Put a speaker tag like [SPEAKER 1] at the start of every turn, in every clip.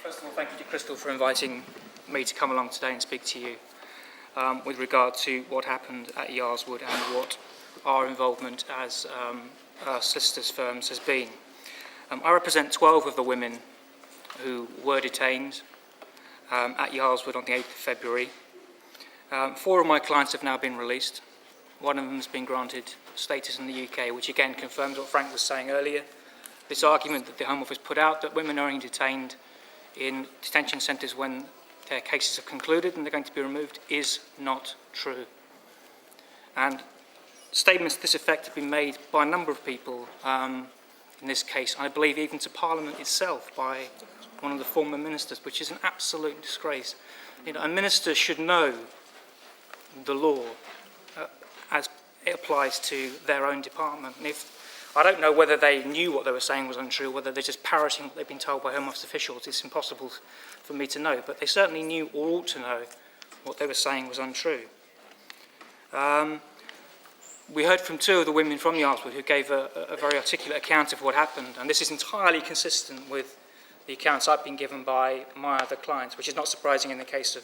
[SPEAKER 1] First of all, thank you to Crystal for inviting me to come along today and speak to you with regard to what happened at Yarswood and what our involvement as solicitors firms has been. I represent 12 of the women who were detained at Yarswood on the 8th of February. 4 of my clients have now been released. One of them has been granted status in the UK, which again confirms what Frank was saying earlier. This argument that the Home Office put out that women are only detained in detention centres when their cases are concluded and they're going to be removed is not true. And statements to this effect have been made by a number of people in this case, I believe even to Parliament itself by one of the former ministers, which is an absolute disgrace. You know, a minister should know the law as it applies to their own department. And I don't know whether they knew what they were saying was untrue, whether they're just parroting what they've been told by Home Office officials. It's impossible for me to know, but they certainly knew or ought to know what they were saying was untrue. We heard from 2 of the women from Yarswood who gave a very articulate account of what happened, and this is entirely consistent with the accounts I've been given by my other clients, which is not surprising in the case of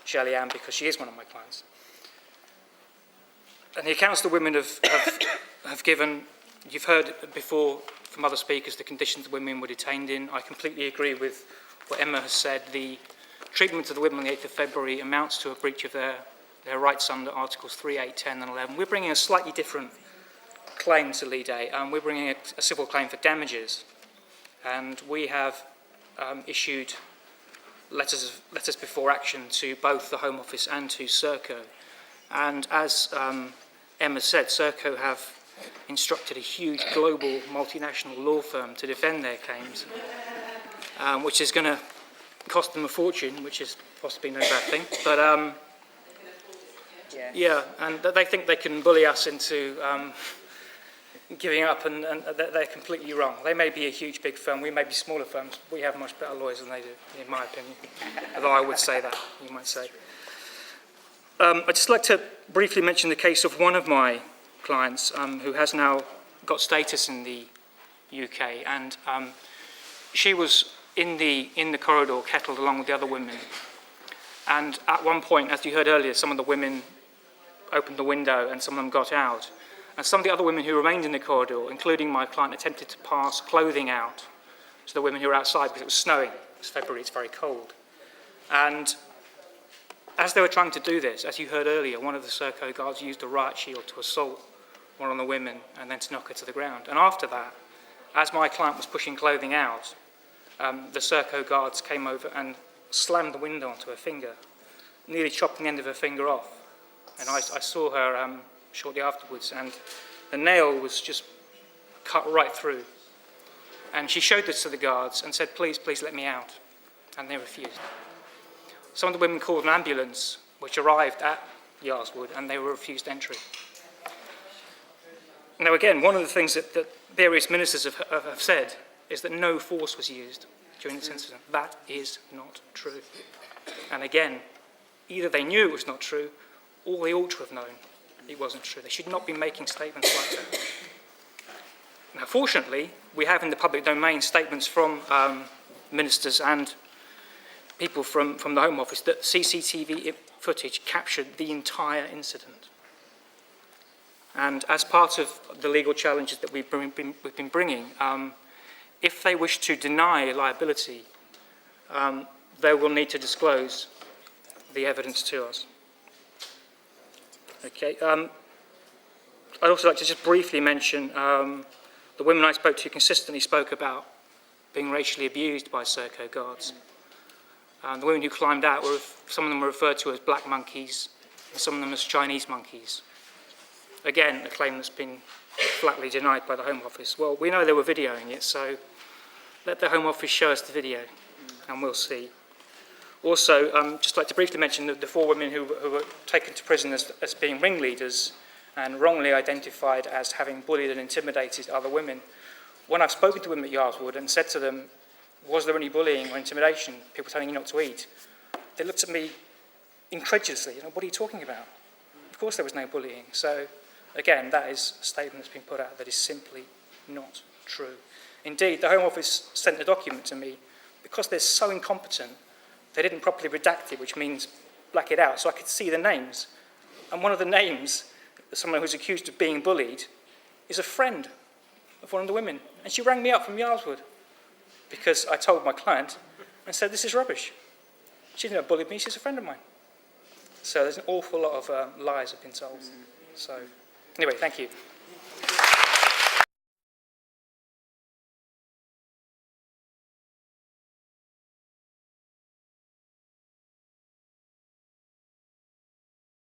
[SPEAKER 1] Shelley Ann because she is one of my clients. And the accounts the women have given, you've heard before from other speakers the conditions the women were detained in. I completely agree with what Emma has said. The treatment of the women on the 8th of February amounts to a breach of their rights under Articles 3, 8, 10 and 11. We're bringing a slightly different claim to Lead A, and we're bringing a civil claim for damages. And we have issued letters before action to both the Home Office and to Serco. And as Emma said, Serco have instructed a huge global multinational law firm to defend their claims, which is going to cost them a fortune, which is possibly no bad thing. But yeah, and they think they can bully us into giving up, and they're completely wrong. They may be a huge big firm, we may be smaller firms, we have much better lawyers than they do, in my opinion. Although I would say that, you might say. I'd just like to briefly mention the case of one of my clients who has now got status in the UK, and she was in the corridor kettled along with the other women, and at one point, as you heard earlier, some of the women opened the window and some of them got out, and some of the other women who remained in the corridor, including my client, attempted to pass clothing out to the women who were outside because it was snowing. It's February, it's very cold, and as they were trying to do this, as you heard earlier, one of the Serco guards used a riot shield to assault one of the women and then to knock her to the ground. And after that, as my client was pushing clothing out, the Serco guards came over and slammed the window onto her finger, nearly chopping the end of her finger off. And I saw her shortly afterwards, and the nail was just cut right through. And she showed this to the guards and said, please, please let me out. And they refused. Some of the women called an ambulance, which arrived at Yarswood, and they were refused entry. Now again, one of the things that various ministers have said is that no force was used during this incident. That is not true. And again, either they knew it was not true, or they ought to have known it wasn't true. They should not be making statements like that. Now fortunately, we have in the public domain statements from ministers and people from the Home Office that CCTV footage captured the entire incident. And as part of the legal challenges that we've been bringing, if they wish to deny liability, they will need to disclose the evidence to us. Okay. I'd also like to just briefly mention the women I spoke to consistently spoke about being racially abused by Serco guards. The women who climbed out, some of them were referred to as black monkeys, and some of them as Chinese monkeys. Again, a claim that's been flatly denied by the Home Office. Well, we know they were videoing it, so let the Home Office show us the video, and we'll see. Also, just like to briefly mention the 4 women who were taken to prison as being ringleaders and wrongly identified as having bullied and intimidated other women. When I've spoken to women at Yarswood and said to them, was there any bullying or intimidation, people telling you not to eat, they looked at me incredulously, what are you talking about? Of course there was no bullying. So again, that is a statement that's been put out that is simply not true. Indeed, the Home Office sent a document to me because they're so incompetent, they didn't properly redact it, which means black it out, so I could see the names. And one of the names, someone who's accused of being bullied, is a friend of one of the women. And she rang me up from Yardswood because I told my client and said, this is rubbish. She didn't bully me, she's a friend of mine. So there's an awful lot of lies have been told. So anyway, thank you.